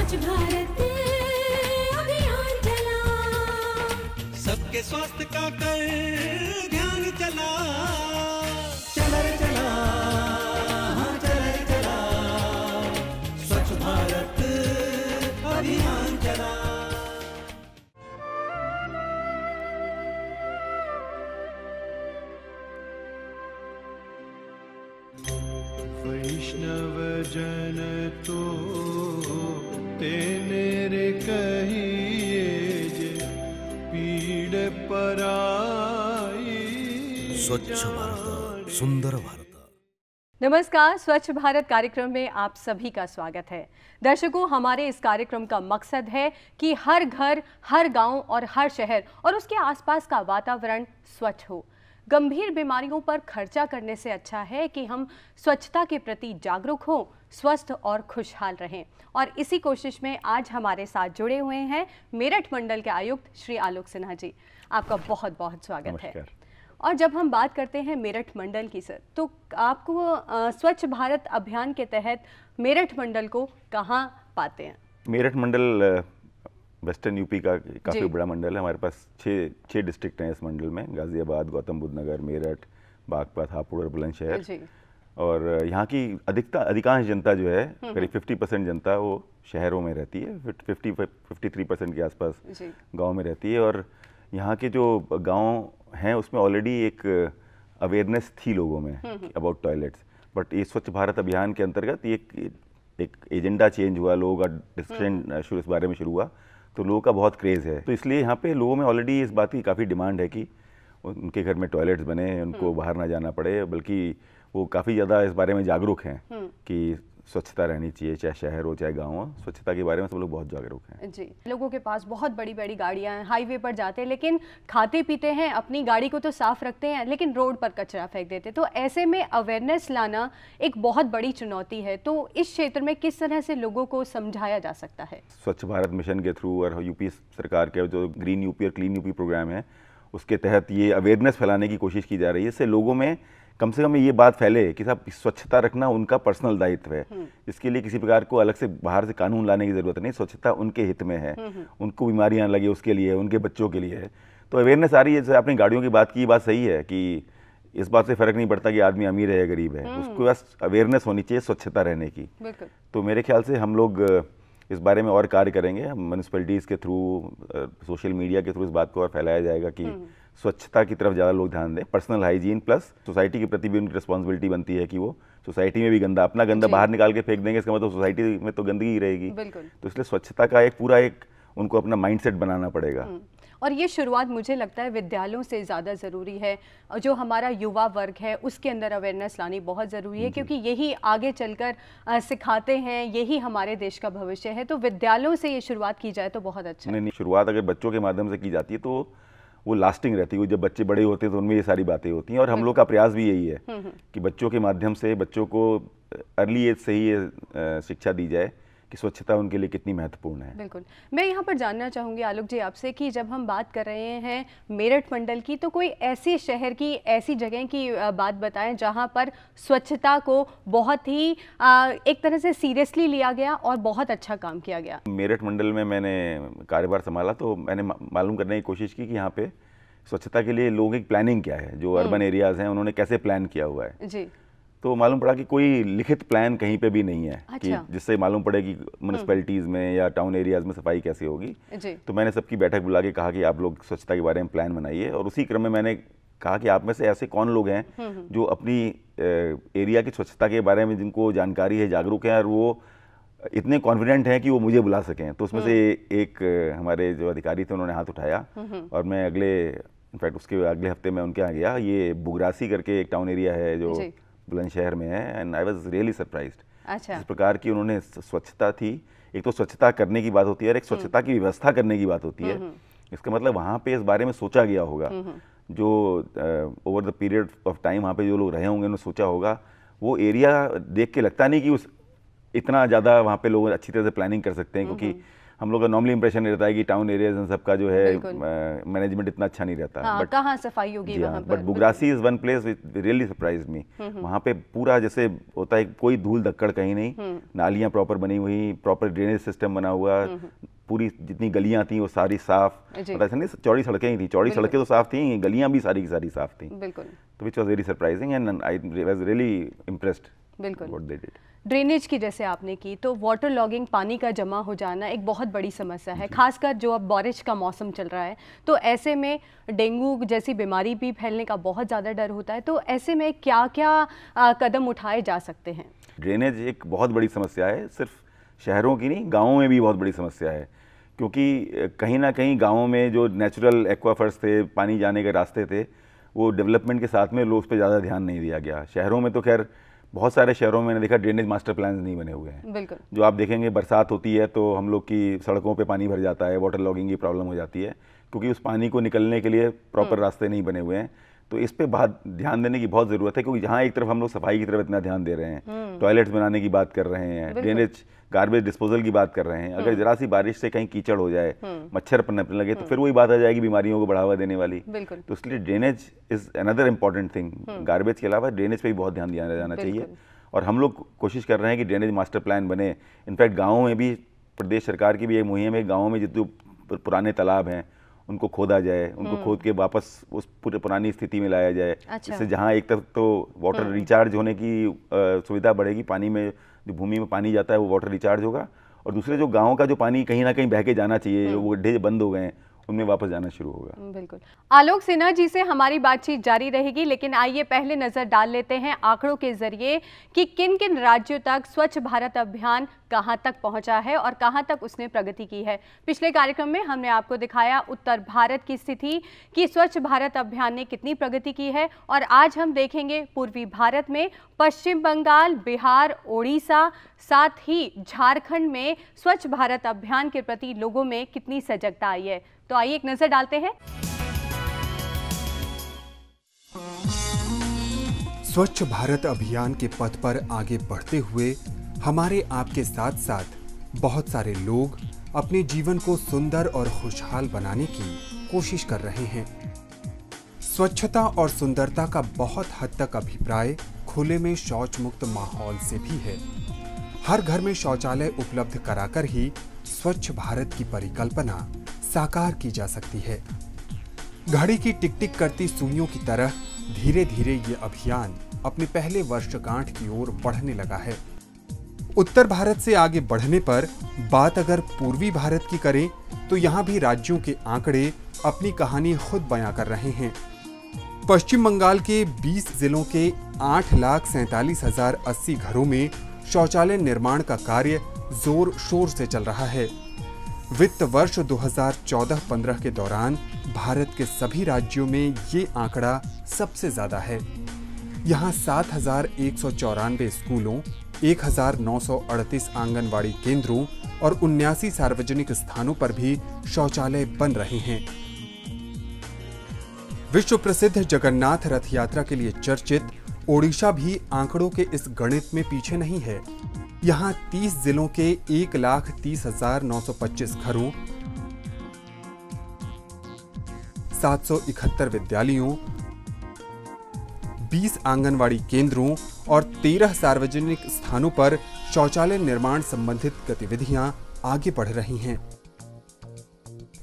स्वच्छ भारत अभियान चला, सबके स्वास्थ्य का कर ध्यान चला, चला रे चला, हाँ चला रे चला, स्वच्छ भारत अभियान चला। वैष्णव जन तो तेरे कहिए जे पीड़ पराई। स्वच्छ भारत सुंदर भारत। नमस्कार, स्वच्छ भारत कार्यक्रम में आप सभी का स्वागत है। दर्शकों, हमारे इस कार्यक्रम का मकसद है कि हर घर, हर गांव और हर शहर और उसके आसपास का वातावरण स्वच्छ हो। गंभीर बीमारियों पर खर्चा करने से अच्छा है कि हम स्वच्छता के प्रति जागरूक हों, स्वस्थ और खुशहाल रहें। और इसी कोशिश में आज हमारे साथ जुड़े हुए हैं मेरठ मंडल के आयुक्त श्री आलोक सिन्हा जी। आपका बहुत बहुत स्वागत है। और जब हम बात करते हैं मेरठ मंडल की सर, तो आपको स्वच्छ भारत अभियान के तहत मेरठ मंडल को कहाँ पाते हैं? मेरठ मंडल वेस्टर्न यूपी का काफ़ी बड़ा मंडल है। हमारे पास छः डिस्ट्रिक्ट हैं इस मंडल में, गाज़ियाबाद, गौतम बुद्ध नगर, मेरठ, बागपत, हापुड़ और बुलंदशहर। और यहाँ की अधिकांश जनता जो है, करीब 50% जनता वो शहरों में रहती है, 53% के आसपास गांव में रहती है। और यहाँ के जो गांव हैं उसमें ऑलरेडी एक अवेयरनेस थी लोगों में अबाउट टॉयलेट्स, बट ये स्वच्छ भारत अभियान के अंतर्गत एक एजेंडा चेंज हुआ, लोगों का डिस्कशन इस बारे में शुरू हुआ, तो लोगों का बहुत क्रेज़ है। तो इसलिए यहाँ पे लोगों में ऑलरेडी इस बात की काफ़ी डिमांड है कि उनके घर में टॉयलेट्स बने, उनको बाहर ना जाना पड़े, बल्कि वो काफ़ी ज़्यादा इस बारे में जागरूक हैं कि स्वच्छता रहनी चाहिए, चाहे शहर हो चाहे गांव हो। स्वच्छता के बारे में सब लोग बहुत जागरूक हैं जी। लोगों के पास बहुत बड़ी बड़ी गाड़ियां हैं, हाईवे पर जाते हैं, लेकिन खाते पीते हैं, अपनी गाड़ी को तो साफ रखते हैं, लेकिन रोड पर कचरा फेंक देते हैं। तो ऐसे में अवेयरनेस लाना एक बहुत बड़ी चुनौती है। तो इस क्षेत्र में किस तरह से लोगों को समझाया जा सकता है? स्वच्छ भारत मिशन के थ्रू और यूपी सरकार के जो ग्रीन यूपी और क्लीन यूपी प्रोग्राम है, उसके तहत ये अवेयरनेस फैलाने की कोशिश की जा रही है। इससे लोगों में कम से कम ये बात फैले कि साहब स्वच्छता रखना उनका पर्सनल दायित्व है, इसके लिए किसी प्रकार को अलग से बाहर से कानून लाने की ज़रूरत नहीं। स्वच्छता उनके हित में है, उनको बीमारियां लगे उसके लिए, उनके बच्चों के लिए है। तो अवेयरनेस आ रही है। जैसे आपने गाड़ियों की बात की, ये बात सही है कि इस बात से फ़र्क नहीं पड़ता कि आदमी अमीर है या गरीब है, उसको बस अवेयरनेस होनी चाहिए स्वच्छता रहने की। तो मेरे ख्याल से हम लोग इस बारे में और कार्य करेंगे। म्यूनिसिपैलिटीज़ के थ्रू, सोशल मीडिया के थ्रू इस बात को और फैलाया जाएगा कि स्वच्छता की तरफ ज़्यादा लोग ध्यान दें। पर्सनल हाइजीन प्लस सोसाइटी के प्रति भी उनकी रिस्पॉन्सिबिलिटी बनती है कि वो सोसाइटी में भी अपना गंदा बाहर निकाल के फेंक देंगे, इसका मतलब सोसाइटी में तो गंदगी ही रहेगी। तो इसलिए स्वच्छता का एक उनको अपना माइंडसेट बनाना पड़ेगा। और ये शुरुआत मुझे लगता है विद्यालयों से ज़्यादा ज़रूरी है। जो हमारा युवा वर्ग है उसके अंदर अवेयरनेस लानी बहुत ज़रूरी है, क्योंकि यही आगे चलकर सिखाते हैं, यही हमारे देश का भविष्य है। तो विद्यालयों से ये शुरुआत की जाए तो बहुत अच्छा है। नहीं, शुरुआत अगर बच्चों के माध्यम से की जाती है तो वो लास्टिंग रहती है। जब बच्चे बड़े होते हैं तो उनमें ये सारी बातें होती हैं। और हम लोग का प्रयास भी यही है कि बच्चों के माध्यम से बच्चों को अर्ली एज से ही ये शिक्षा दी जाए कि स्वच्छता उनके लिए कितनी महत्वपूर्ण है। बिल्कुल। मैं यहाँ पर जानना चाहूँगी आलोक जी आपसे कि जब हम बात कर रहे हैं मेरठ मंडल की, तो कोई ऐसी शहर की, ऐसी जगह की बात बताएं जहाँ पर स्वच्छता को बहुत ही एक तरह से सीरियसली लिया गया और बहुत अच्छा काम किया गया। मेरठ मंडल में मैंने कार्यभार संभाला तो मैंने मालूम करने की कोशिश की कि यहाँ पे स्वच्छता के लिए लोगों की प्लानिंग क्या है, जो अर्बन एरियाज़ हैं उन्होंने कैसे प्लान किया हुआ है जी। तो मालूम पड़ा कि कोई लिखित प्लान कहीं पे भी नहीं है। कि जिससे मालूम पड़े कि म्यूनिसिपैलिटीज़ में या टाउन एरियाज़ में सफाई कैसे होगी। तो मैंने सबकी बैठक बुला के कहा कि आप लोग स्वच्छता के बारे में प्लान बनाइए। और उसी क्रम में मैंने कहा कि आप में से ऐसे कौन लोग हैं जो अपनी एरिया की स्वच्छता के बारे में जिनको जानकारी है, जागरूक हैं और वो इतने कॉन्फिडेंट हैं कि वो मुझे बुला सकें। तो उसमें से एक हमारे जो अधिकारी थे उन्होंने हाथ उठाया और मैं इनफैक्ट उसके अगले हफ्ते में उनके यहाँ गया। ये बुगरासी करके एक टाउन एरिया है जो बुलंदशहर में है, and I was really surprised. जिस प्रकार की उन्होंने स्वच्छता थी, एक तो स्वच्छता करने की बात होती है और एक स्वच्छता की व्यवस्था करने की बात होती है। इसका मतलब वहाँ पे इस बारे में सोचा गया होगा। जो over the period of time वहाँ पे जो लोग रहे होंगे उन्होंने सोचा होगा। वो एरिया देख के लगता नहीं कि उस इतना ज़्यादा वहाँ पे लोग अच्छी तरह से प्लानिंग कर सकते हैं, क्योंकि हम लोग का नॉर्मली इंप्रेशन रहता है कि टाउन एरियाज इन सबका जो है बिल्कुल। मैनेजमेंट इतना अच्छा नहीं रहता। हाँ, बट कहाँ सफाई होगी वहाँ पर। But Bugrasi is one place really surprise me. वहाँ पे पूरा जैसे होता है कोई धूल धक्कड़ कहीं नहीं, नालियाँ प्रॉपर बनी हुई, प्रॉपर ड्रेनेज सिस्टम बना हुआ, पूरी जितनी गलियाँ थी वो सारी साफ। जी। और ऐसा नहीं चौड़ी सड़कें ही थी, चौड़ी सड़कें तो साफ थी, गलियाँ भी सारी की सारी साफ थी। बिल्कुल तो which was very surprising and I was really impressed बिल्कुल। What they did. ड्रेनेज की जैसे आपने की, तो वाटर लॉगिंग, पानी का जमा हो जाना एक बहुत बड़ी समस्या है, खासकर जो अब बारिश का मौसम चल रहा है, तो ऐसे में डेंगू जैसी बीमारी भी फैलने का बहुत ज़्यादा डर होता है। तो ऐसे में क्या क्या कदम उठाए जा सकते हैं? ड्रेनेज एक बहुत बड़ी समस्या है, सिर्फ शहरों की नहीं, गाँवों में भी बहुत बड़ी समस्या है, क्योंकि कहीं ना कहीं गाँवों में जो नेचुरल एक्वाफर्स थे, पानी जाने के रास्ते थे, वो डेवलपमेंट के साथ में लोग उस पर ज़्यादा ध्यान नहीं दिया गया। शहरों में तो खैर बहुत सारे शहरों में मैंने देखा ड्रेनेज मास्टर प्लान नहीं बने हुए हैं। बिल्कुल। जो आप देखेंगे बरसात होती है तो हम लोग की सड़कों पे पानी भर जाता है, वाटर लॉगिंग की प्रॉब्लम हो जाती है, क्योंकि उस पानी को निकलने के लिए प्रॉपर रास्ते नहीं बने हुए हैं। तो इस पे बहुत ध्यान देने की बहुत ज़रूरत है, क्योंकि जहाँ एक तरफ हम लोग सफाई की तरफ इतना ध्यान दे रहे हैं, टॉयलेट्स बनाने की बात कर रहे हैं, ड्रेनेज गार्बेज डिस्पोजल की बात कर रहे हैं, अगर जरा सी बारिश से कहीं कीचड़ हो जाए, मच्छर पनपने लगे, तो फिर वही बात आ जाएगी बीमारियों को बढ़ावा देने वाली। बिल्कुल। तो इसलिए drainage is another important thing. Garbage के अलावा ड्रेनेज पे भी बहुत ध्यान दिया जाना चाहिए, और हम लोग कोशिश कर रहे हैं कि ड्रेनेज मास्टर प्लान बने। इनफैक्ट गाँवों में भी प्रदेश सरकार की भी एक मुहिम है, गाँवों में जितने पुराने तालाब हैं उनको खोदा जाए, उनको खोद के वापस उस पूरे पुरानी स्थिति में लाया जाए। अच्छा। इससे जहाँ एक तरफ तो वाटर रिचार्ज होने की सुविधा बढ़ेगी, पानी में जो भूमि में पानी जाता है वो वाटर रिचार्ज होगा, और दूसरे जो गाँव का जो पानी कहीं ना कहीं बह के जाना चाहिए, जो वो गड्ढे बंद हो गए हैं, उनमें वापस जाना शुरू होगा। बिल्कुल। आलोक सिन्हा जी से हमारी बातचीत जारी रहेगी, लेकिन आइए पहले नजर डाल लेते हैं आंकड़ों के जरिए कि किन किन राज्यों तक स्वच्छ भारत अभियान कहां तक पहुंचा है और कहां तक उसने प्रगति की है। पिछले कार्यक्रम में हमने आपको दिखाया उत्तर भारत की स्थिति कि स्वच्छ भारत अभियान ने कितनी प्रगति की है, और आज हम देखेंगे पूर्वी भारत में पश्चिम बंगाल, बिहार, ओडिशा, साथ ही झारखंड में स्वच्छ भारत अभियान के प्रति लोगों में कितनी सजगता आई है। तो आइए एक नजर डालते हैं। स्वच्छ भारत अभियान के पथ पर आगे बढ़ते हुए हमारे आपके साथ साथ बहुत सारे लोग अपने जीवन को सुंदर और खुशहाल बनाने की कोशिश कर रहे हैं। स्वच्छता और सुंदरता का बहुत हद तक अभिप्राय खुले में शौच मुक्त माहौल से भी है। हर घर में शौचालय उपलब्ध कराकर ही स्वच्छ भारत की परिकल्पना साकार की जा सकती है। घड़ी की टिक टिक करती सुइयों की तरह धीरे धीरे ये अभियान अपने पहले वर्षगांठ की ओर बढ़ने लगा है। उत्तर भारत से आगे बढ़ने पर बात अगर पूर्वी भारत की करें तो यहाँ भी राज्यों के आंकड़े अपनी कहानी खुद बयां कर रहे हैं। पश्चिम बंगाल के 20 जिलों के 8,47,080 घरों में शौचालय निर्माण का कार्य जोर शोर से चल रहा है। वित्त वर्ष 2014-15 के दौरान भारत के सभी राज्यों में ये आंकड़ा सबसे ज्यादा है। यहाँ 7,194 स्कूलों, 1,938 आंगनवाड़ी केंद्रों और 79 सार्वजनिक स्थानों पर भी शौचालय बन रहे हैं। विश्व प्रसिद्ध जगन्नाथ रथ यात्रा के लिए चर्चित ओडिशा भी आंकड़ों के इस गणित में पीछे नहीं है। यहाँ 30 जिलों के 1,30,925 घरों, 771 विद्यालयों, 20 आंगनवाड़ी केंद्रों और 13 सार्वजनिक स्थानों पर शौचालय निर्माण संबंधित गतिविधियां आगे बढ़ रही हैं।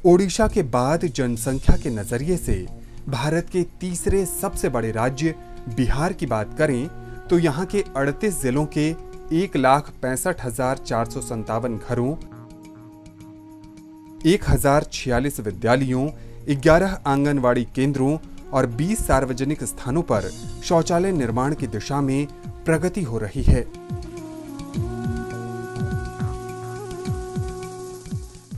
ओडिशा के बाद जनसंख्या के नजरिए से भारत के तीसरे सबसे बड़े राज्य बिहार की बात करें तो यहाँ के 38 जिलों के 1,65,457 घरों, 1,046 विद्यालयों, 11 आंगनवाड़ी केंद्रों और 20 सार्वजनिक स्थानों पर शौचालय निर्माण की दिशा में प्रगति हो रही है।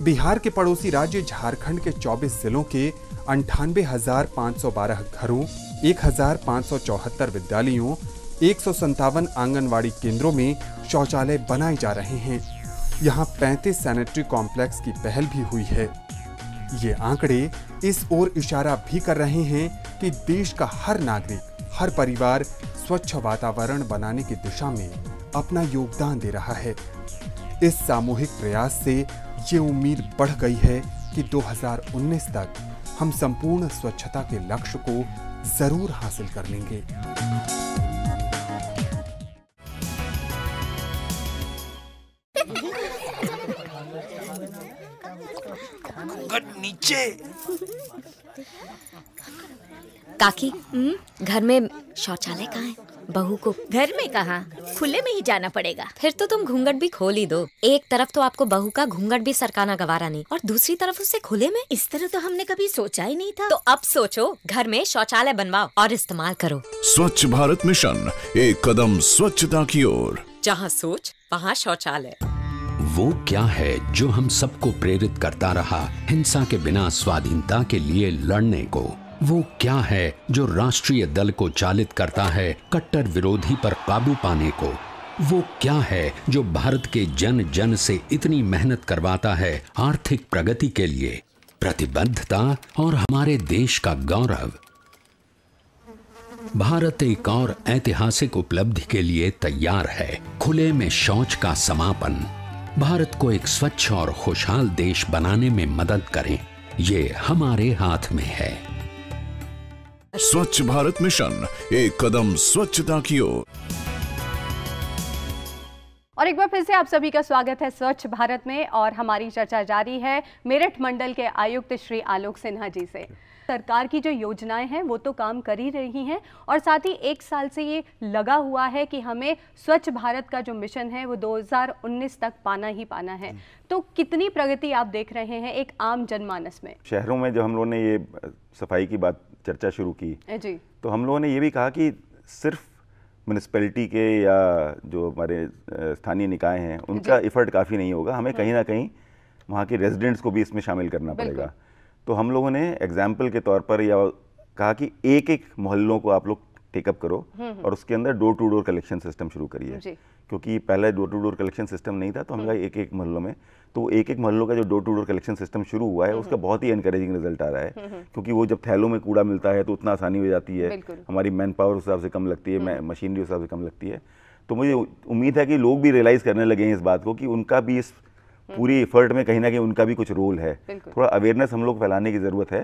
बिहार के पड़ोसी राज्य झारखंड के 24 जिलों के 98,512 घरों, 1,574 विद्यालयों, 157 आंगनवाड़ी केंद्रों में शौचालय बनाए जा रहे हैं। यहाँ 35 सैनिटरी कॉम्प्लेक्स की पहल भी हुई है। ये आंकड़े इस ओर इशारा भी कर रहे हैं कि देश का हर नागरिक, हर परिवार स्वच्छ वातावरण बनाने की दिशा में अपना योगदान दे रहा है। इस सामूहिक प्रयास से ये उम्मीद बढ़ गई है कि 2019 तक हम संपूर्ण स्वच्छता के लक्ष्य को जरूर हासिल कर लेंगे। नीचे काकी, घर में शौचालय कहाँ है? बहू को घर में कहाँ, खुले में ही जाना पड़ेगा। फिर तो तुम घूंघट भी खोल ही दो। एक तरफ तो आपको बहू का घूंघट भी सरकाना गवारा नहीं, और दूसरी तरफ उसे खुले में। इस तरह तो हमने कभी सोचा ही नहीं था। तो अब सोचो, घर में शौचालय बनवाओ और इस्तेमाल करो। स्वच्छ भारत मिशन, एक कदम स्वच्छता की ओर। जहाँ सोच वहाँ शौचालय। वो क्या है जो हम सबको प्रेरित करता रहा हिंसा के बिना स्वाधीनता के लिए लड़ने को? वो क्या है जो राष्ट्रीय दल को चालित करता है कट्टर विरोधी पर काबू पाने को? वो क्या है जो भारत के जन जन से इतनी मेहनत करवाता है आर्थिक प्रगति के लिए? प्रतिबद्धता और हमारे देश का गौरव। भारत एक और ऐतिहासिक उपलब्धि के लिए तैयार है। खुले में शौच का समापन। भारत को एक स्वच्छ और खुशहाल देश बनाने में मदद करें, ये हमारे हाथ में है। स्वच्छ भारत मिशन, एक कदम स्वच्छता की ओर। और एक बार फिर से आप सभी का स्वागत है स्वच्छ भारत में, और हमारी चर्चा जारी है मेरठ मंडल के आयुक्त श्री आलोक सिन्हा जी से। सरकार की जो योजनाएं हैं वो तो काम कर ही रही हैं, और साथ ही एक साल से ये लगा हुआ है कि हमें स्वच्छ भारत का जो मिशन है वो 2019 तक पाना ही पाना है। तो कितनी प्रगति आप देख रहे हैं एक आम जनमानस में? शहरों में जब हम लोगों ने ये सफाई की बात चर्चा शुरू की जी, तो हम लोगों ने ये भी कहा कि सिर्फ म्यूनिसिपैलिटी के या जो हमारे स्थानीय निकाय हैं उनका एफर्ट काफ़ी नहीं होगा, हमें कहीं ना कहीं वहाँ के रेजिडेंट्स को भी इसमें शामिल करना पड़ेगा। तो हम लोगों ने एग्जाम्पल के तौर पर या कहा कि एक एक मोहल्लों को आप लोग टेकअप करो और उसके अंदर door to door collection system शुरू करिए, क्योंकि पहले door to door collection system नहीं था। तो हमने कहा एक एक मोहल्लों में, तो एक एक मोहल्लों का जो door to door collection system शुरू हुआ है उसका बहुत ही एनकरेजिंग रिजल्ट आ रहा है, क्योंकि वो जब थैलों में कूड़ा मिलता है तो उतना आसानी हो जाती है, हमारी मैन पावर उस हिसाब से कम लगती है, मशीनरी उस हिसाब से कम लगती है। तो मुझे उम्मीद है कि लोग भी रियलाइज़ करने लगे हैं इस बात को कि उनका भी इस पूरी एफर्ट में कहीं ना कहीं उनका भी कुछ रोल है। थोड़ा अवेयरनेस हम लोग फैलाने की जरूरत है।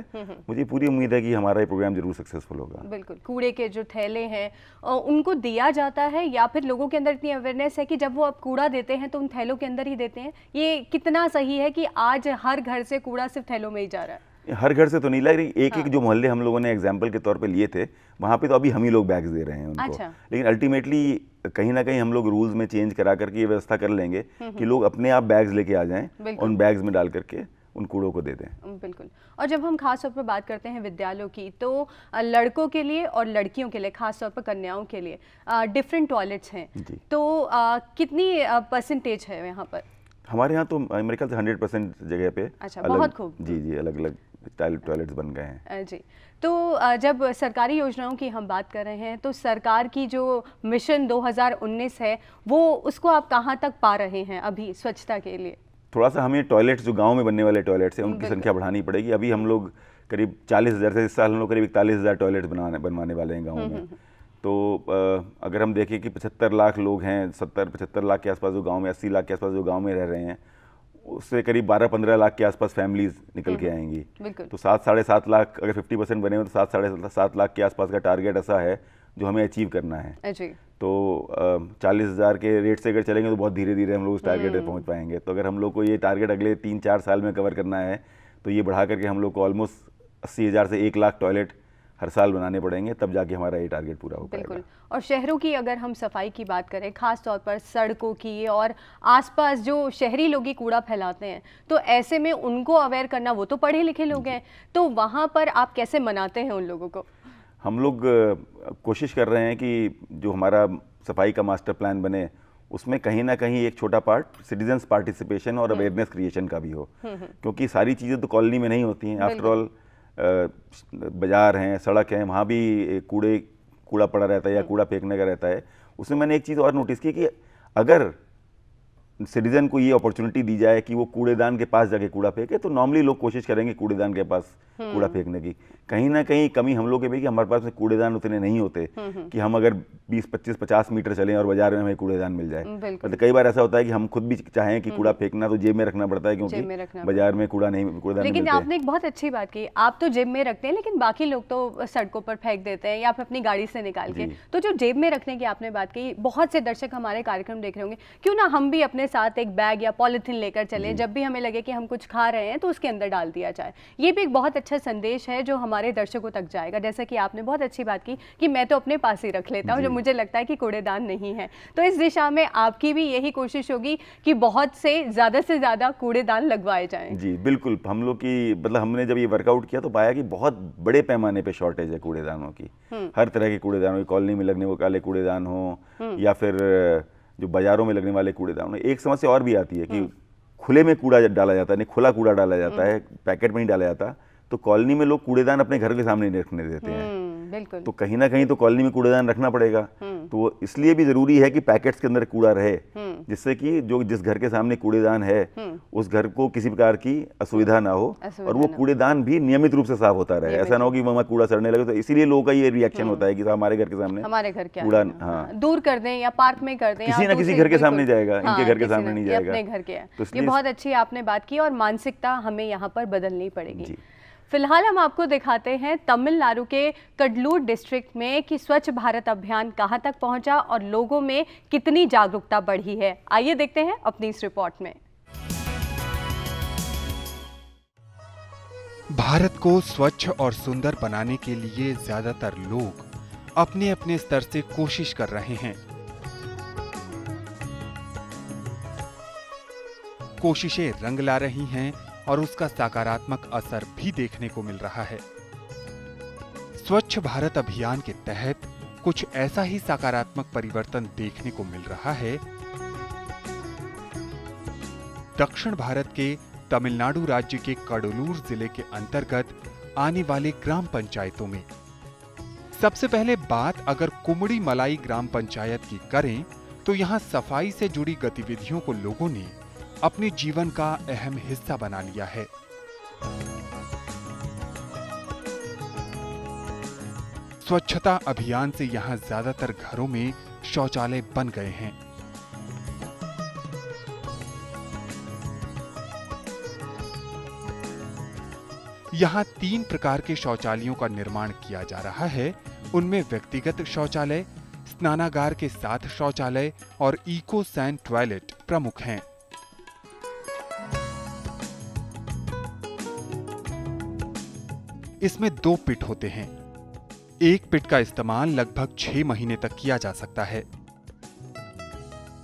मुझे पूरी उम्मीद है कि हमारा ये प्रोग्राम जरूर सक्सेसफुल होगा। बिल्कुल। कूड़े के जो थैले हैं उनको दिया जाता है, या फिर लोगों के अंदर इतनी अवेयरनेस है कि जब वो अब कूड़ा देते हैं तो उन थैलों के अंदर ही देते हैं? ये कितना सही है कि आज हर घर से कूड़ा सिर्फ थैलों में ही जा रहा है? हर घर से तो नहीं, लेकिन एक एक जो मोहल्ले हम लोगों ने एग्जाम्पल के तौर पे लिए थे वहाँ पे तो अभी हम ही लोग बैग्स दे रहे हैं उनको। लेकिन अल्टीमेटली कहीं ना कहीं हम लोग रूल्स में चेंज करा करके ये व्यवस्था कर लेंगे कि लोग अपने आप बैग्स लेके आ जाएं, उन बैग्स में डाल करके उन कूड़ों को दे दें। बिल्कुल। और जब हम खास तौर पर बात करते हैं विद्यालयों की, तो लड़कों के लिए और लड़कियों के लिए, खास तौर पर कन्याओं के लिए डिफरेंट टॉयलेट्स हैं, तो कितनी परसेंटेज है यहाँ पर? हमारे यहाँ तो मेरे ख्याल से 100% जगह पे बहुत खूब। जी अलग अलग टॉयलेट्स बन गए हैं। जी। तो जब सरकारी योजनाओं की हम बात कर रहे हैं तो सरकार की जो मिशन 2019 है वो उसको आप कहाँ तक पा रहे हैं अभी स्वच्छता के लिए? थोड़ा सा हमें टॉयलेट्स जो गांव में बनने वाले टॉयलेट्स हैं उनकी संख्या बढ़ानी पड़ेगी। अभी हम लोग करीब 40,000 से, इस साल हम लोग करीब 41,000 टॉयलेट्स बनवाने वाले हैं गाँव में। तो अगर हम देखें कि 75 लाख लोग हैं, 70-75 लाख के आसपास जो गांव में, 80 लाख के आसपास जो गांव में रह रहे हैं, उससे करीब 12-15 लाख के आसपास फैमिलीज निकल के आएंगी। तो 7-7.5 लाख अगर 50% बने हो तो 7-7.5 लाख के आसपास का टारगेट ऐसा है जो हमें अचीव करना है। तो 40,000 के रेट से अगर चलेंगे तो बहुत धीरे धीरे हम लोग उस टारगेट पे पहुंच पाएंगे। तो अगर हम लोग को ये टारगेट अगले 3-4 साल में कवर करना है तो ये बढ़ा करके हम लोग को ऑलमोस्ट 80,000 से 1 लाख टॉयलेट हर साल बनाने पड़ेंगे, तब जाके हमारा ये टारगेट पूरा हो पाएगा। बिल्कुल। और शहरों की अगर हम सफाई की बात करें, खास तौर पर सड़कों की और आसपास जो शहरी लोग ही कूड़ा फैलाते हैं, तो ऐसे में उनको अवेयर करना, वो तो पढ़े लिखे लोग हैं, तो वहाँ पर आप कैसे मनाते हैं उन लोगों को? हम लोग कोशिश कर रहे हैं कि जो हमारा सफाई का मास्टर प्लान बने उसमें कहीं ना कहीं एक छोटा पार्ट सिटीजन्स पार्टिसिपेशन और अवेयरनेस क्रिएशन का भी हो, क्योंकि सारी चीज़ें तो कॉलोनी में नहीं होती हैं। आफ्टर ऑल बाजार हैं, सड़क हैं, वहाँ भी कूड़ा पड़ा रहता है या कूड़ा फेंकने का रहता है। उसमें मैंने एक चीज़ और नोटिस की कि अगर सिटीजन को ये अपॉर्चुनिटी दी जाए कि वो कूड़ेदान के पास जाके कूड़ा फेंके, तो नॉर्मली लोग कोशिश करेंगे कूड़ेदान के पास कूड़ा फेंकने की। कहीं ना कहीं कमी हम लोग के भी कि हमारे पास में कूड़ेदान उतने नहीं होते कि हम अगर 20, 25, 50 मीटर चलें और बाजार में हमें कूड़ेदान मिल जाए। तो कई बार ऐसा होता है कि हम खुद भी चाहें कि कूड़ा फेंकना तो जेब में रखना पड़ता है, क्योंकि बाजार में कूड़ेदान नहीं लेकिन मिलते। आपने एक बहुत अच्छी बात की, आप तो जेब में रखते हैं लेकिन बाकी लोग तो सड़कों पर फेंक देते हैं या फिर अपनी गाड़ी से निकाल के। तो जो जेब में रखने की आपने बात की, बहुत से दर्शक हमारे कार्यक्रम देख रहे होंगे, क्यों ना हम भी अपने साथ एक बैग या पॉलिथीन लेकर चलें, जब भी हमें लगे कि हम कुछ खा रहे हैं तो उसके अंदर डाल दिया जाए। ये भी एक बहुत अच्छा संदेश है जो हमारे दर्शकों तक जाएगा। जैसा कि आपने बहुत अच्छी बात की कि मैं तो अपने पास ही रख लेता हूँ जो मुझे लगता है कि कूड़ेदान नहीं है। तो इस दिशा में आपकी भी यही कोशिश होगी कि बहुत से ज़्यादा कूड़ेदान लगवाए जाएं। जी बिल्कुल, हम लोग की मतलब हमने जब ये वर्कआउट किया तो पाया कि बहुत बड़े पैमाने पे शॉर्टेज है कूड़ेदानों की। हर तरह के कूड़ेदानों की, कॉलोनी में लगने वाले कूड़ेदान हो या फिर जो बाजारों में लगने वाले कूड़ेदान हो। एक समस्या और भी आती है कि खुले में कूड़ा डाला जाता है, नहीं खुला कूड़ा डाला जाता है, पैकेट में नहीं डाला जाता, तो कॉलोनी में लोग कूड़ेदान अपने घर के सामने नहीं रखने देते हैं। बिल्कुल। तो कहीं ना कहीं तो कॉलोनी में कूड़ेदान रखना पड़ेगा। तो इसलिए भी जरूरी है कि पैकेट्स के अंदर कूड़ा रहे, जिससे कि जो जिस घर के सामने कूड़ेदान है उस घर को किसी प्रकार की असुविधा ना हो और वो कूड़ेदान भी नियमित रूप से साफ होता रहे। ऐसा ना हो कि वहाँ कूड़ा सड़ने लगे। तो इसीलिए लोगों का ये रिएक्शन होता है कि हमारे घर के सामने हमारे घर क्या कूड़ा दूर कर दें या पार्क में कर दें, किसी ना किसी घर के सामने जाएगा, इनके घर के सामने नहीं जाएगा, अपने घर के। ये बहुत अच्छी आपने बात की और मानसिकता हमें यहाँ पर बदलनी पड़ेगी। फिलहाल हम आपको दिखाते हैं तमिलनाडु के कडलूर डिस्ट्रिक्ट में कि स्वच्छ भारत अभियान कहां तक पहुंचा और लोगों में कितनी जागरूकता बढ़ी है। आइए देखते हैं अपनी इस रिपोर्ट में। भारत को स्वच्छ और सुंदर बनाने के लिए ज्यादातर लोग अपने अपने स्तर से कोशिश कर रहे हैं। कोशिशें रंग ला रही हैं और उसका सकारात्मक असर भी देखने को मिल रहा है। स्वच्छ भारत अभियान के तहत कुछ ऐसा ही सकारात्मक परिवर्तन देखने को मिल रहा है दक्षिण भारत के तमिलनाडु राज्य के कडलूर जिले के अंतर्गत आने वाले ग्राम पंचायतों में। सबसे पहले बात अगर कुमड़ी मलाई ग्राम पंचायत की करें तो यहां सफाई से जुड़ी गतिविधियों को लोगों ने अपने जीवन का अहम हिस्सा बना लिया है। स्वच्छता अभियान से यहां ज्यादातर घरों में शौचालय बन गए हैं। यहां 3 प्रकार के शौचालयों का निर्माण किया जा रहा है। उनमें व्यक्तिगत शौचालय, स्नानागार के साथ शौचालय और इको सैन टॉयलेट प्रमुख हैं। इसमें 2 पिट होते हैं। एक पिट का इस्तेमाल लगभग 6 महीने तक किया जा सकता है।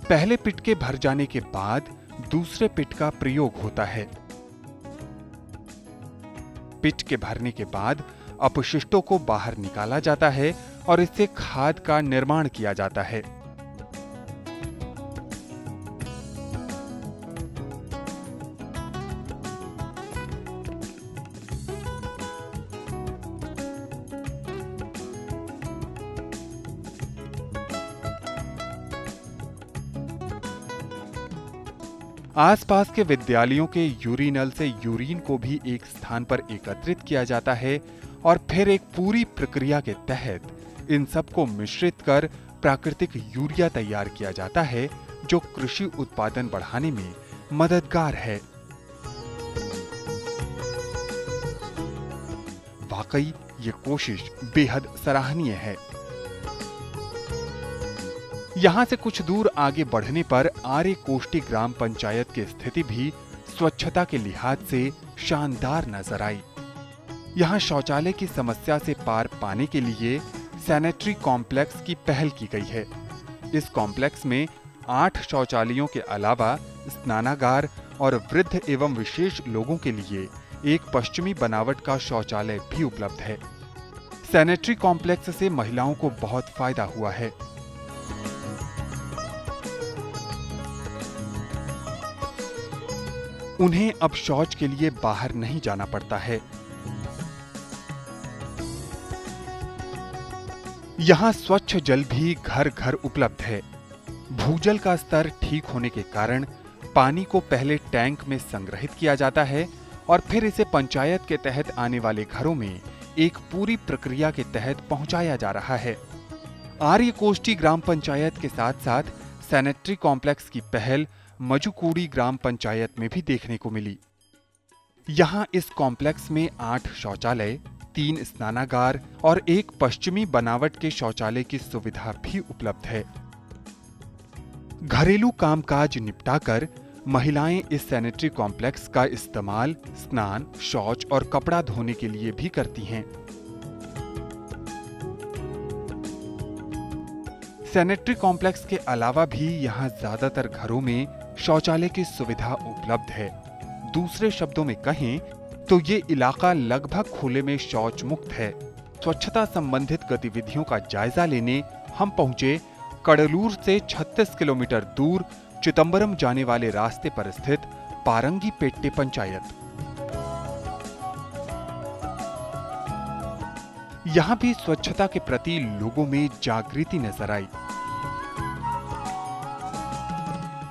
पहले पिट के भर जाने के बाद दूसरे पिट का प्रयोग होता है। पिट के भरने के बाद अपशिष्टों को बाहर निकाला जाता है और इससे खाद का निर्माण किया जाता है। आसपास के विद्यालयों के यूरिनल से यूरिन को भी एक स्थान पर एकत्रित किया जाता है और फिर एक पूरी प्रक्रिया के तहत इन सबको मिश्रित कर प्राकृतिक यूरिया तैयार किया जाता है, जो कृषि उत्पादन बढ़ाने में मददगार है। वाकई ये कोशिश बेहद सराहनीय है। यहां से कुछ दूर आगे बढ़ने पर आर्य कोष्टी ग्राम पंचायत की स्थिति भी स्वच्छता के लिहाज से शानदार नजर आई। यहां शौचालय की समस्या से पार पाने के लिए सैनिटरी कॉम्प्लेक्स की पहल की गई है। इस कॉम्प्लेक्स में 8 शौचालयों के अलावा स्नानागार और वृद्ध एवं विशेष लोगों के लिए एक पश्चिमी बनावट का शौचालय भी उपलब्ध है। सैनिटरी कॉम्प्लेक्स से महिलाओं को बहुत फायदा हुआ है। उन्हें अब शौच के लिए बाहर नहीं जाना पड़ता है। यहां स्वच्छ जल भी घर घर उपलब्ध है। भूजल का स्तर ठीक होने के कारण पानी को पहले टैंक में संग्रहित किया जाता है और फिर इसे पंचायत के तहत आने वाले घरों में एक पूरी प्रक्रिया के तहत पहुंचाया जा रहा है। आर्यकोष्ठी ग्राम पंचायत के साथ साथ सैनिटरी कॉम्प्लेक्स की पहल मजुकूड़ी ग्राम पंचायत में भी देखने को मिली। यहाँ इस कॉम्प्लेक्स में 8 शौचालय, 3 स्नानागार और एक पश्चिमी बनावट के शौचालय की सुविधा भी उपलब्ध है। घरेलू कामकाज निपटाकर महिलाएं इस सैनिटरी कॉम्प्लेक्स का इस्तेमाल स्नान, शौच और कपड़ा धोने के लिए भी करती हैं। सैनिटरी कॉम्प्लेक्स के अलावा भी यहाँ ज्यादातर घरों में शौचालय की सुविधा उपलब्ध है। दूसरे शब्दों में कहें तो ये इलाका लगभग खुले में शौच मुक्त है। स्वच्छता संबंधित गतिविधियों का जायजा लेने हम पहुंचे कड़लूर से 36 किलोमीटर दूर चिदंबरम जाने वाले रास्ते पर स्थित पारंगी पेट्टे पंचायत। यहां भी स्वच्छता के प्रति लोगों में जागृति नजर आई।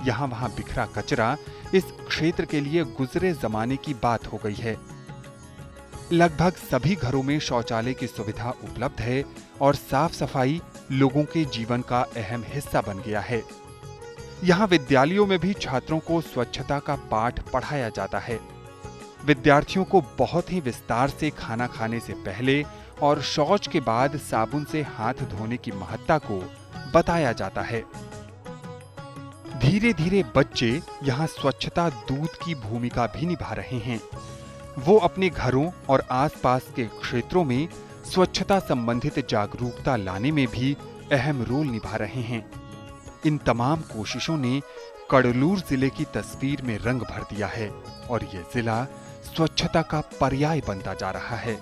यहां वहां बिखरा कचरा इस क्षेत्र के लिए गुजरे जमाने की बात हो गई है। लगभग सभी घरों में शौचालय की सुविधा उपलब्ध है और साफ सफाई लोगों के जीवन का अहम हिस्सा बन गया है। यहाँ विद्यालयों में भी छात्रों को स्वच्छता का पाठ पढ़ाया जाता है। विद्यार्थियों को बहुत ही विस्तार से खाना खाने से पहले और शौच के बाद साबुन से हाथ धोने की महत्ता को बताया जाता है। धीरे धीरे बच्चे यहाँ स्वच्छता दूत की भूमिका भी निभा रहे हैं। वो अपने घरों और आसपास के क्षेत्रों में स्वच्छता संबंधित जागरूकता लाने में भी अहम रोल निभा रहे हैं। इन तमाम कोशिशों ने कड़लूर जिले की तस्वीर में रंग भर दिया है और ये जिला स्वच्छता का पर्याय बनता जा रहा है।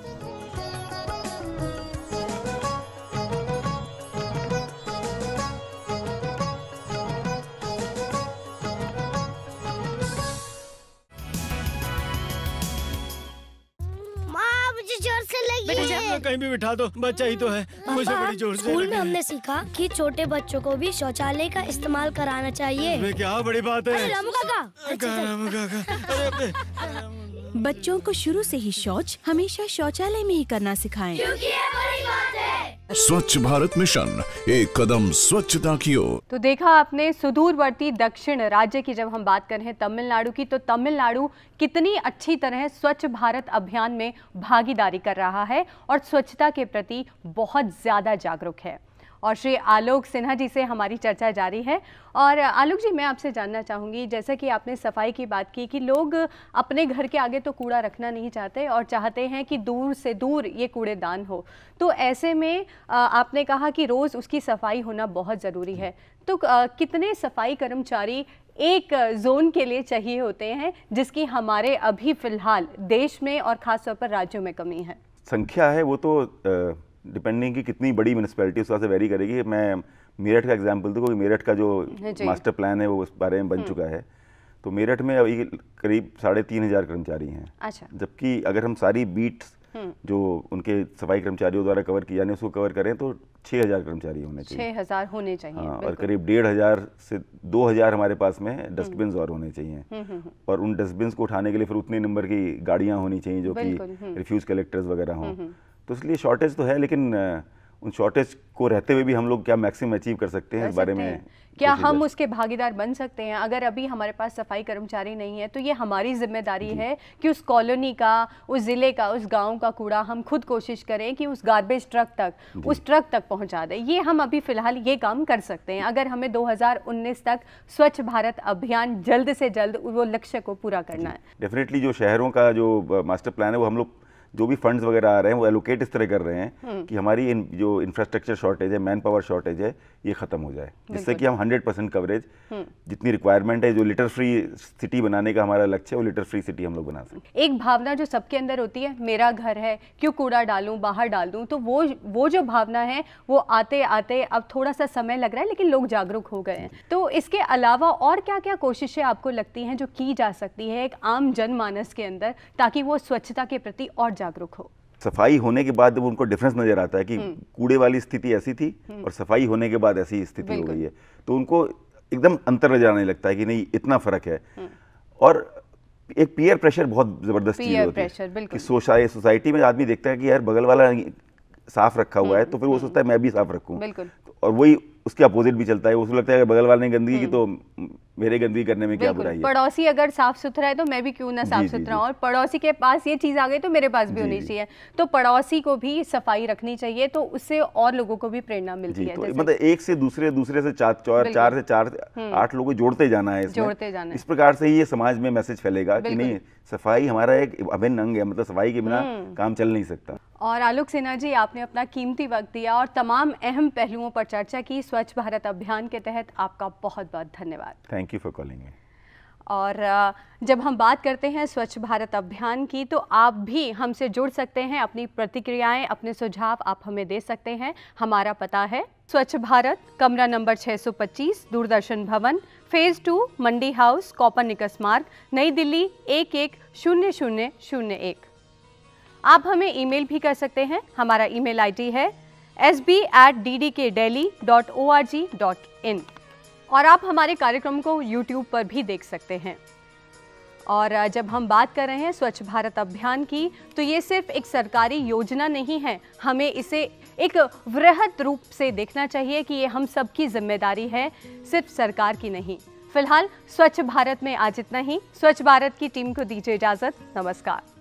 कहीं भी बिठा दो, बच्चा ही तो है। मुझे बड़ी जोर से स्कूल में हमने सीखा कि छोटे बच्चों को भी शौचालय का इस्तेमाल कराना चाहिए। क्या बड़ी बात है। रामू काका, बच्चों को शुरू से ही शौच हमेशा शौचालय में ही करना सिखाएं। क्योंकि ये बड़ी बात है। स्वच्छ भारत मिशन, एक कदम स्वच्छता की ओर। तो देखा आपने सुदूरवर्ती दक्षिण राज्य की जब हम बात करें तमिलनाडु की, तो तमिलनाडु कितनी अच्छी तरह स्वच्छ भारत अभियान में भागीदारी कर रहा है और स्वच्छता के प्रति बहुत ज़्यादा जागरूक है। और श्री आलोक सिन्हा जी से हमारी चर्चा जारी है। और आलोक जी, मैं आपसे जानना चाहूँगी, जैसा कि आपने सफाई की बात की कि लोग अपने घर के आगे तो कूड़ा रखना नहीं चाहते और चाहते हैं कि दूर से दूर ये कूड़ेदान हो, तो ऐसे में आपने कहा कि रोज़ उसकी सफाई होना बहुत ज़रूरी है। तो कितने सफाई कर्मचारी एक जोन के लिए चाहिए होते हैं, जिसकी हमारे अभी फ़िलहाल देश में और ख़ासतौर पर राज्यों में कमी है? संख्या है वो तो डिपेंडिंग कि कितनी बड़ी म्यूनिसिपैलिटी उस से वेरी करेगी। मैं मेरठ का एग्जांपल दूँ, क्योंकि मेरठ का जो मास्टर प्लान है वो उस बारे में बन चुका है। तो मेरठ में अभी करीब 3500 कर्मचारी हैं। अच्छा। जबकि अगर हम सारी बीट्स जो उनके सफाई कर्मचारियों द्वारा कवर किया जाने उसको कवर करें तो 6000 कर्मचारी होने चाहिए। 6000 होने चाहिए। हाँ, और करीब 1500 से 2000 हमारे पास में डस्टबिन और होने चाहिए। और उन डस्टबिन को उठाने के लिए फिर उतने नंबर की गाड़ियाँ होनी चाहिए जो कि रिफ्यूज कलेक्टर्स वगैरह हों। तो इसलिए शॉर्टेज तो है, लेकिन उन शॉर्टेज को रहते हुए भी हम लोग क्या मैक्सिमम अचीव कर सकते हैं, इस बारे में क्या हम उसके भागीदार बन सकते हैं? अगर अभी हमारे पास सफाई कर्मचारी नहीं है तो ये हमारी जिम्मेदारी है कि उस कॉलोनी का, उस ज़िले का, उस गांव का कूड़ा हम खुद कोशिश करें कि उस गार्बेज ट्रक तक, उस ट्रक तक पहुंचा दें। ये हम अभी फ़िलहाल ये काम कर सकते हैं अगर हमें 2019 तक स्वच्छ भारत अभियान जल्द से जल्द वो लक्ष्य को पूरा करना है। डेफिनेटली जो शहरों का जो मास्टर प्लान है वो हम लोग जो भी फंड्स वगैरह आ रहे हैं वो एलोकेट इस तरह कर रहे हैं कि हमारी जो इंफ्रास्ट्रक्चर शॉर्टेज है, मैन पावर शॉर्टेज है, ये खत्म हो जाए, जिससे कि हम 100% कवरेज जितनी रिक्वायरमेंट है, जो लिटर फ्री सिटी बनाने का हमारा लक्ष्य है, वो लिटर फ्री सिटी हम लोग बना सकें। एक भावना जो सबके अंदर होती है, मेरा घर है, क्यों कूड़ा डालूं, बाहर डाल दूं, तो वो जो भावना है वो आते आते अब थोड़ा सा समय लग रहा है, लेकिन लोग जागरूक हो गए हैं। तो इसके अलावा और क्या क्या कोशिशें आपको लगती हैं जो की जा सकती है एक आम जनमानस के अंदर, ताकि वो स्वच्छता के प्रति और जागरूक हो? सफाई होने के बाद जब उनको डिफरेंस नजर आता है कि कूड़े वाली स्थिति ऐसी थी और सफाई होने के बाद ऐसी स्थिति हो गई है, तो उनको एकदम अंतर नजर आने लगता है कि नहीं इतना फर्क है। और एक पीयर प्रेशर बहुत जबरदस्त चीज होती है कि सोसाइटी में आदमी देखता है कि यार बगल वाला साफ रखा हुआ है तो फिर वो सोचता है मैं भी साफ रखूं, और वही उसके अपोजिट भी चलता है। उसको लगता है कि बगल वाले ने गंदगी की तो मेरे गंदगी करने में क्या बुराई है। पड़ोसी अगर साफ सुथरा है तो मैं भी क्यों ना साफ सुथरा हूं, और पड़ोसी के पास ये चीज आ गई तो मेरे पास भी होनी चाहिए। तो पड़ोसी को भी सफाई रखनी चाहिए, तो उससे और लोगों को भी प्रेरणा मिलती है। तो मतलब एक से दूसरे से चार से 8 लोगों को जोड़ते जाना है, जोड़ते जाना है। इस प्रकार से ही ये समाज में मैसेज फैलेगा कि नहीं सफाई हमारा एक अभिन्न अंग है, मतलब सफाई के बिना काम चल नहीं सकता। और आलोक सिन्हा जी, आपने अपना कीमती वक्त दिया और तमाम अहम पहलुओं पर चर्चा की। स्वच्छ भारत अभियान के तहत आपका बहुत बहुत धन्यवाद। Thank you for calling me. और जब हम बात करते हैं स्वच्छ भारत अभियान की, तो आप भी हमसे जुड़ सकते हैं। अपनी प्रतिक्रियाएं, अपने सुझाव आप हमें दे सकते हैं। हमारा पता है स्वच्छ भारत, कमरा नंबर 625, दूरदर्शन भवन, फेज 2, मंडी हाउस, कॉपरनिकस मार्ग, नई दिल्ली 110001। आप हमें ईमेल भी कर सकते हैं। हमारा ईमेल आईडी है sb@ddkdelhi.org.in, और आप हमारे कार्यक्रम को YouTube पर भी देख सकते हैं। और जब हम बात कर रहे हैं स्वच्छ भारत अभियान की, तो ये सिर्फ एक सरकारी योजना नहीं है, हमें इसे एक वृहद रूप से देखना चाहिए कि ये हम सबकी जिम्मेदारी है, सिर्फ सरकार की नहीं। फिलहाल स्वच्छ भारत में आज इतना ही। स्वच्छ भारत की टीम को दीजिए इजाजत। नमस्कार।